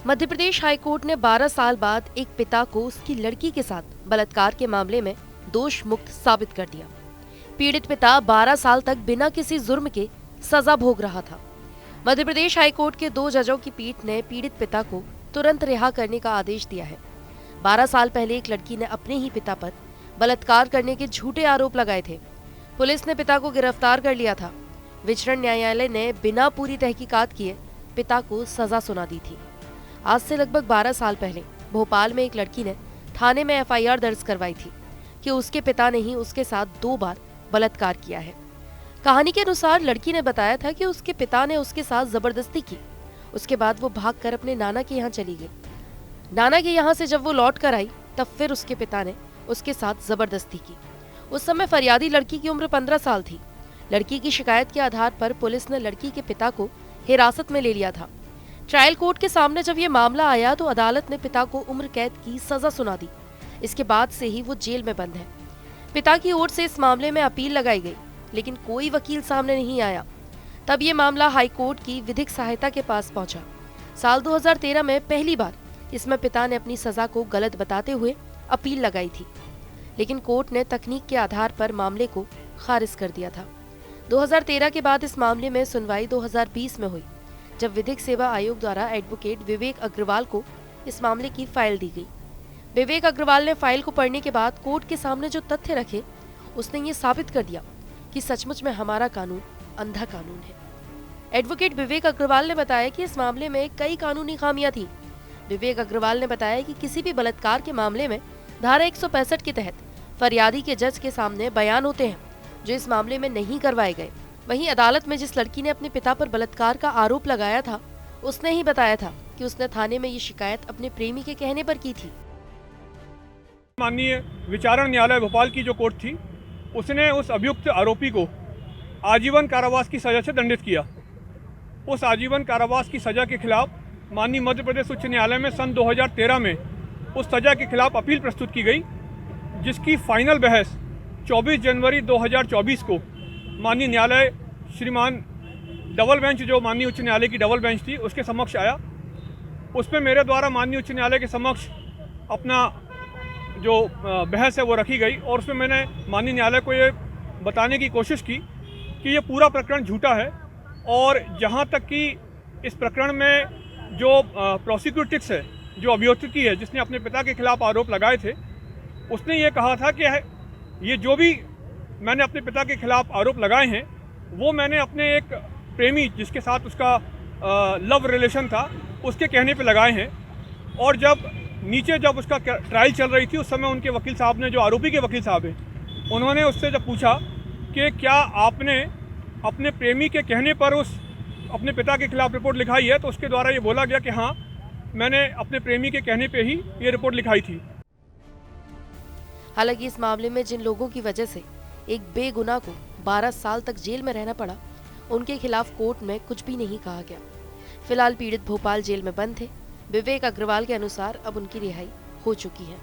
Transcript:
Madhya Pradesh high court ने 12 साल बाद एक पिता को उसकी लड़की के साथ बलात्कार के मामले में दोष मुक्त साबित कर दिया। पीड़ित पिता 12 साल तक बिना किसी जुर्म के सजा भोग रहा था। मध्य प्रदेश हाईकोर्ट के 2 जजों की पीठ ने पीड़ित पिता को तुरंत रिहा करने का आदेश दिया है। 12 साल पहले एक लड़की ने अपने ही पिता पर बलात्कार करने के झूठे आरोप लगाए थे। पुलिस ने पिता को गिरफ्तार कर लिया था। विचरण न्यायालय ने बिना पूरी तहकीकात किए पिता को सजा सुना दी थी। आज से लगभग 12 साल पहले भोपाल में एक लड़की ने थाने में एफआईआर दर्ज करवाई थी कि उसके पिता ने ही उसके साथ 2 बार बलात्कार किया है। कहानी के अनुसार लड़की ने बताया था कि उसके पिता ने उसके साथ जबरदस्ती की। उसके बाद वो भागकर अपने नाना के यहाँ चली गई। नाना के यहाँ से जब वो लौट कर आई तब फिर उसके पिता ने उसके साथ जबरदस्ती की। उस समय फरियादी लड़की की उम्र 15 साल थी। लड़की की शिकायत के आधार पर पुलिस ने लड़की के पिता को हिरासत में ले लिया था। ट्रायल कोर्ट के सामने जब ये मामला आया तो अदालत ने पिता को उम्र कैद की सजा सुना दी। इसके बाद से ही वो जेल में बंद है। पिता की ओर से इस मामले में अपील लगाई गई, लेकिन कोई वकील सामने नहीं आया। तब ये मामला हाईकोर्ट की विधिक सहायता के पास पहुंचा। साल 2013 में पहली बार इसमें पिता ने अपनी सजा को गलत बताते हुए अपील लगाई थी, लेकिन कोर्ट ने तकनीक के आधार पर मामले को खारिज कर दिया था। 2013 के बाद इस मामले में सुनवाई 2020 में हुई, जब विधिक सेवा आयोग द्वारा एडवोकेट विवेक अग्रवाल को इस मामले की फाइल दी गई। विवेक अग्रवाल ने फाइल को पढ़ने के बाद कोर्ट के सामने जो तथ्य रखे, उसने ये साबित कर दिया कि सचमुच में हमारा कानून अंधा कानून है। एडवोकेट विवेक अग्रवाल ने बताया कि इस मामले में कई कानूनी खामियां थी। विवेक अग्रवाल ने बताया कि किसी भी बलात्कार के मामले में धारा 165 के तहत फरियादी के जज के सामने बयान होते हैं, जो इस मामले में नहीं करवाए गए। वहीं अदालत में जिस लड़की ने अपने पिता पर बलात्कार का आरोप लगाया था, उसने ही बताया था कि उसने थाने में ये शिकायत अपने प्रेमी के कहने पर की थी। माननीय विचारण न्यायालय भोपाल की जो कोर्ट थी, उसने उस अभियुक्त आरोपी को आजीवन कारावास की सजा से दंडित किया। उस आजीवन कारावास की सजा के खिलाफ माननीय मध्य प्रदेश उच्च न्यायालय में सन 2013 में उस सजा के खिलाफ अपील प्रस्तुत की गई, जिसकी फाइनल बहस 24 जनवरी 2024 को माननीय न्यायालय श्रीमान डबल बेंच, जो माननीय उच्च न्यायालय की डबल बेंच थी, उसके समक्ष आया। उसमें मेरे द्वारा माननीय उच्च न्यायालय के समक्ष अपना जो बहस है वो रखी गई, और उसमें मैंने माननीय न्यायालय को ये बताने की कोशिश की कि ये पूरा प्रकरण झूठा है, और जहाँ तक कि इस प्रकरण में जो प्रोसिक्यूटिक्स है, जो अभियोक्ति है, जिसने अपने पिता के खिलाफ आरोप लगाए थे, उसने ये कहा था कि ये जो भी मैंने अपने पिता के खिलाफ आरोप लगाए हैं, वो मैंने अपने एक प्रेमी जिसके साथ उसका लव रिलेशन था, उसके कहने पे लगाए हैं। और जब उसका ट्रायल चल रही थी, उस समय उनके वकील साहब ने, जो आरोपी के वकील साहब हैं, उन्होंने उससे जब पूछा कि क्या आपने अपने प्रेमी के कहने पर अपने पिता के खिलाफ रिपोर्ट लिखाई है, तो उसके द्वारा ये बोला गया कि हाँ, मैंने अपने प्रेमी के कहने पे ही ये रिपोर्ट लिखाई थी। हालांकि इस मामले में जिन लोगों की वजह से एक बेगुनाह को 12 साल तक जेल में रहना पड़ा, उनके खिलाफ कोर्ट में कुछ भी नहीं कहा गया। फिलहाल पीड़ित भोपाल जेल में बंद थे। विवेक अग्रवाल के अनुसार अब उनकी रिहाई हो चुकी है।